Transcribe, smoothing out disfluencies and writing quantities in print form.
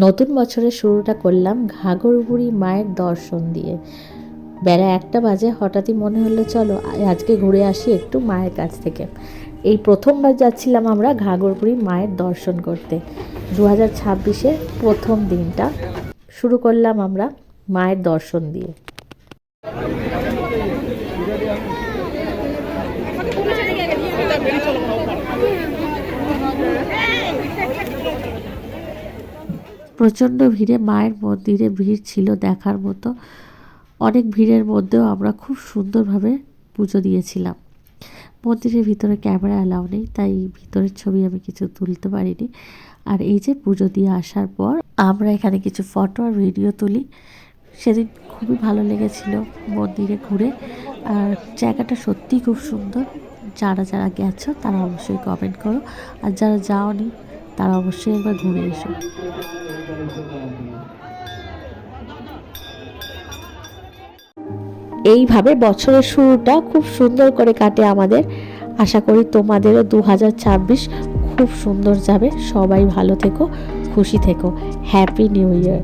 নতুন বছরের শুরুটা করলাম ঘাগরবুড়ি মায়ের দর্শন দিয়ে। বেলা 1টা বাজে, হঠাৎই মনে হলো চলো আজকে ঘুরে আসি একটু মায়ের কাছ থেকে। এই প্রথমবার যাচ্ছিলাম আমরা ঘাগরবুড়ি মায়ের দর্শন করতে। 2026-এর প্রথম দিনটা শুরু করলাম আমরা মায়ের দর্শন দিয়ে। প্রচণ্ড ভিড়ে, মায়ের মন্দিরে ভিড় ছিল দেখার মতো। অনেক ভিড়ের মধ্যেও আমরা খুব সুন্দরভাবে পুজো দিয়েছিলাম। মন্দিরের ভিতরে ক্যামেরা অ্যালাউ নেই, তাই ভিতরের ছবি আমি কিছু তুলতে পারিনি। আর এই যে পুজো দিয়ে আসার পর আমরা এখানে কিছু ফটো আর ভিডিও তুলি। সেদিন খুবই ভালো লেগেছিল মন্দিরে ঘুরে। আর জায়গাটা সত্যিই খুব সুন্দর। যারা যারা গেছো তারা অবশ্যই কমেন্ট করো, আর যারা যাওনি তারা অবশ্যই একবার ঘুরে এসো। এইভাবে বছরের শুরুটা খুব সুন্দর করে কাটে আমাদের। আশা করি তোমাদেরও 2026 খুব সুন্দর যাবে। সবাই ভালো থেকো, খুশি থেকো। Happy new year.